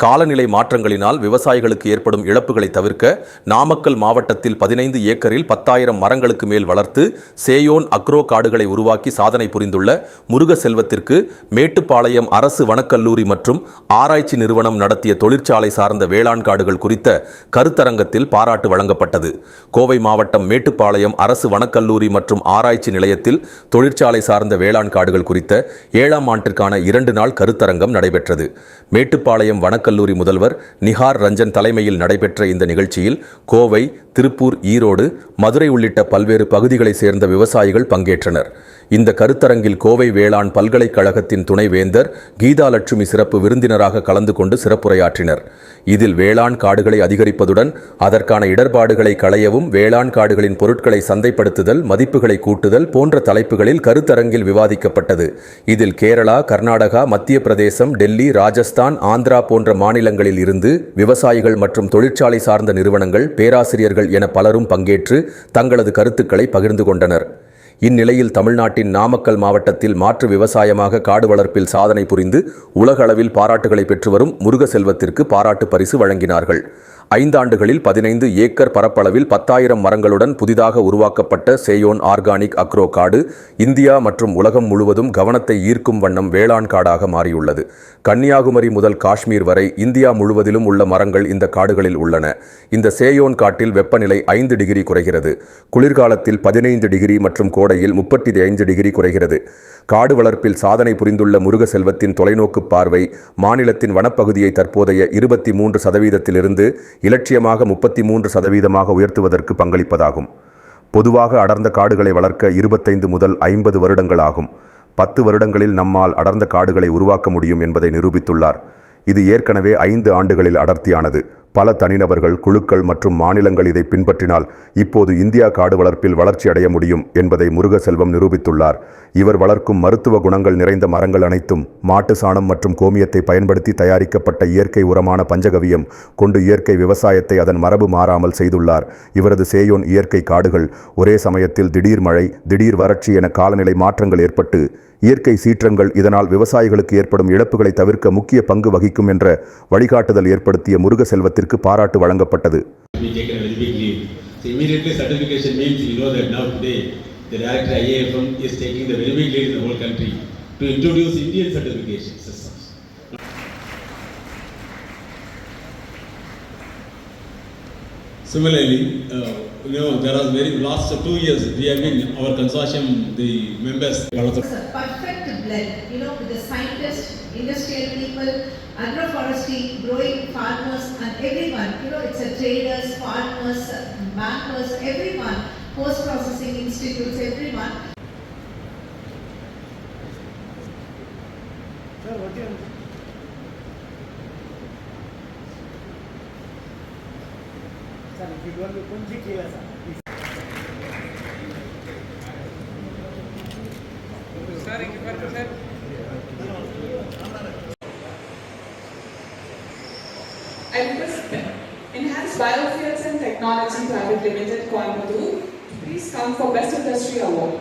காலநிலை மாற்றங்களினால் விவசாயிகளுக்கு ஏற்படும் இழப்புகளை தவிர்க்க நாமக்கல் மாவட்டத்தில் 15 ஏக்கரில் 10,000 மரங்களுக்கு மேல் வளர்த்து சேயோன் அக்ரோ காடுகளை உருவாக்கி சாதனை புரிந்துள்ள முருகசெல்வத்திற்கு மேட்டுப்பாளையம் அரசு வனக்கல்லூரி மற்றும் ஆராய்ச்சி நிறுவனம் நடத்திய தொழிற்சாலை சார்ந்த வேளாண் காடுகள் குறித்த கருத்தரங்கத்தில் பாராட்டு வழங்கப்பட்டது. கோவை மாவட்டம் மேட்டுப்பாளையம் அரசு வனக்கல்லூரி மற்றும் ஆராய்ச்சி நிலையத்தில் தொழிற்சாலை சார்ந்த வேளாண் காடுகள் குறித்த 7ஆம் ஆண்டிற்கான 2 நாள் கருத்தரங்கம் நடைபெற்றது. மேட்டுப்பாளையம் வனக்கல்லூரி முதல்வர் நிஹார் ரஞ்சன் தலைமையில் நடைபெற்ற இந்த நிகழ்ச்சியில் கோவை, திருப்பூர், ஈரோடு, மதுரை உள்ளிட்ட பல்வேறு பகுதிகளைச் சேர்ந்த விவசாயிகள் பங்கேற்றனர். இந்த கருத்தரங்கில் கோவை வேளாண் பல்கலைக்கழகத்தின் துணைவேந்தர் கீதாலட்சுமி சிறப்பு விருந்தினராக கலந்து கொண்டு சிறப்புரையாற்றினர். இதில் வேளாண் காடுகளை அதிகரிப்பதுடன் அதற்கான இடர்பாடுகளை களையவும், வேளாண் காடுகளின் பொருட்களை சந்தைப்படுத்துதல், மதிப்புகளை கூட்டுதல் போன்ற தலைப்புகளில் கருத்தரங்கில் விவாதிக்கப்பட்டது. இதில் கேரளா, கர்நாடகா, மத்திய பிரதேசம், டெல்லி, ராஜஸ்தான், ஆந்திரா போன்ற மாநிலங்களில் இருந்து விவசாயிகள் மற்றும் தொழிற்சாலை சார்ந்த நிறுவனங்கள், பேராசிரியர்கள் என பலரும் பங்கேற்று தங்களது கருத்துக்களை பகிர்ந்து கொண்டனர். இந்நிலையில் தமிழ்நாட்டின் நாமக்கல் மாவட்டத்தில் மாற்று விவசாயமாக காடு வளர்ப்பில் சாதனை புரிந்து உலக அளவில் பாராட்டுகளை பெற்று வரும் முருகசெல்வத்திற்கு பாராட்டு பரிசு வழங்கினார்கள். 5 ஆண்டுகளில் 15 ஏக்கர் பரப்பளவில் 10,000 மரங்களுடன் புதிதாக உருவாக்கப்பட்ட சேயோன் ஆர்கானிக் அக்ரோ காடு இந்தியா மற்றும் உலகம் முழுவதும் கவனத்தை ஈர்க்கும் வண்ணம் வேளாண் காடாக மாறியுள்ளது. கன்னியாகுமரி முதல் காஷ்மீர் வரை இந்தியா முழுவதிலும் உள்ள மரங்கள் இந்த காடுகளில் உள்ளன. இந்த சேயோன் காட்டில் வெப்பநிலை 5 டிகிரி குறைகிறது. குளிர்காலத்தில் 15 டிகிரி மற்றும் கோடையில் 35 டிகிரி குறைகிறது. காடு வளர்ப்பில் சாதனை புரிந்துள்ள முருகசெல்வத்தின் தொலைநோக்கு பார்வை மாநிலத்தின் வனப்பகுதியை தற்போதைய 23% இலட்சியமாக 33% உயர்த்துவதற்கு பங்களிப்பதாகும். பொதுவாக அடர்ந்த காடுகளை வளர்க்க 25 முதல் 50 வருடங்கள் ஆகும். 10 வருடங்களில் நம்மால் அடர்ந்த காடுகளை உருவாக்க முடியும் என்பதை நிரூபித்துள்ளார். இது ஏற்கனவே 5 ஆண்டுகளில் அடர்த்தியானது. பல தனிநபர்கள், குழுக்கள் மற்றும் மாநிலங்கள் இதை பின்பற்றினால் இப்போது இந்தியா காடு வளர்ப்பில் வளர்ச்சி அடைய முடியும் என்பதை முருகசெல்வம் நிரூபித்துள்ளார். இவர் வளர்க்கும் மருத்துவ குணங்கள் நிறைந்த மரங்கள் அனைத்தும் மாட்டு சாணம் மற்றும் கோமியத்தை பயன்படுத்தி தயாரிக்கப்பட்ட இயற்கை உரமான பஞ்சகவியம் கொண்டு இயற்கை விவசாயத்தை அதன் மரபு மாறாமல் செய்துள்ளார். இவரது சேயோன் இயற்கை காடுகள் ஒரே சமயத்தில் திடீர் மழை, திடீர் வறட்சி என காலநிலை மாற்றங்கள் ஏற்பட்டு இயற்கை சீற்றங்கள் இதனால் விவசாயிகளுக்கு ஏற்படும் இழப்புகளை தவிர்க்க முக்கிய பங்கு வகிக்கும் என்ற வழிகாட்டுதல் ஏற்படுத்திய முருகசெல்வத்திற்கு பாராட்டு வழங்கப்பட்டது. Similarly, there are last 2 years we have been our consortium, the members. It's a perfect blend, with the scientists, industrial people, agroforestry, growing farmers, and everyone. It's a traders, farmers, bankers, everyone, post-processing institutes, everyone. Sir, what do you? Sir, if you don't be punji clear, sir. I request Enhanced Biofuels and Technology Private Limited, Coimbatore, please come for Best Industry Award.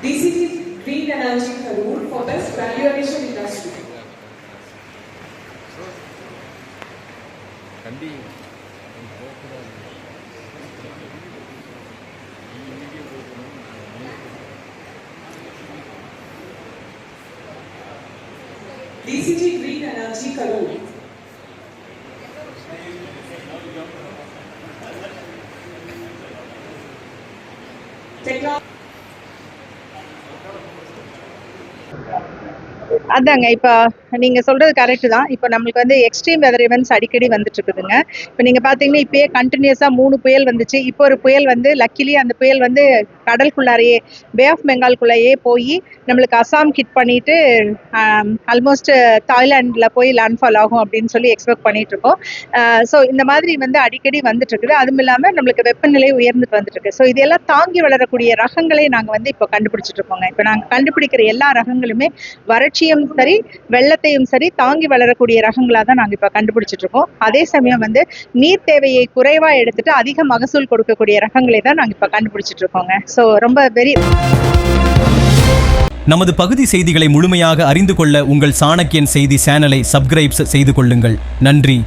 DCG Green Energy Karur for Best Value Addition Industry. DCG Green Energy Karur. அதாங்க, இப்போ நீங்கள் சொல்கிறது correct தான். இப்போ நம்மளுக்கு வந்து extreme weather events அடிக்கடி வந்துட்டு இருக்குதுங்க. இப்போ நீங்கள் பார்த்தீங்கன்னா இப்போயே கண்டினியூஸாக 3 புயல் வந்துச்சு. இப்போ ஒரு புயல் வந்து லக்கிலி அந்த புயல் வந்து கடலுக்குள்ளாரையே பே ஆஃப் பெங்கால்குள்ளேயே போய் நம்மளுக்கு அசாம் ஹிட் பண்ணிட்டு ஆல்மோஸ்ட் தாய்லாண்டில் போய் லேண்ட்ஃபால் ஆகும் அப்படின்னு சொல்லி எக்ஸ்பெக்ட் பண்ணிட்டு இருக்கோம். ஸோ இந்த மாதிரி வந்து அடிக்கடி வந்துட்டு இருக்குது. அதுவும் இல்லாமல் நம்மளுக்கு வெப்பநிலை உயர்ந்துட்டு வந்துட்டு இருக்கு. ஸோ இதெல்லாம் தாங்கி வளரக்கூடிய ரகங்களை நாங்கள் வந்து இப்போ கண்டுபிடிச்சிட்டு இருக்கோங்க. இப்போ நாங்கள் கண்டுபிடிக்கிற எல்லா ரகங்களுமே வறட்சியும் சரி, வெள்ளத்தையும் சரி தாங்கி வளரக்கூடிய ரகங்களாக தான் நாங்கள் இப்போ கண்டுபிடிச்சிட்டு இருக்கோம். அதே சமயம் வந்து நீர் தேவையை குறைவாக எடுத்துட்டு அதிக மகசூல் கொடுக்கக்கூடிய ரகங்களை தான் நாங்கள் இப்போ கண்டுபிடிச்சிட்டு இருக்கோங்க. ஸோ ரொம்ப வெரி நமது பகுதி செய்திகளை முழுமையாக அறிந்து கொள்ள உங்கள் சாணக்கியன் செய்தி சேனலை சப்ஸ்கிரைப் செய்து கொள்ளுங்கள். நன்றி.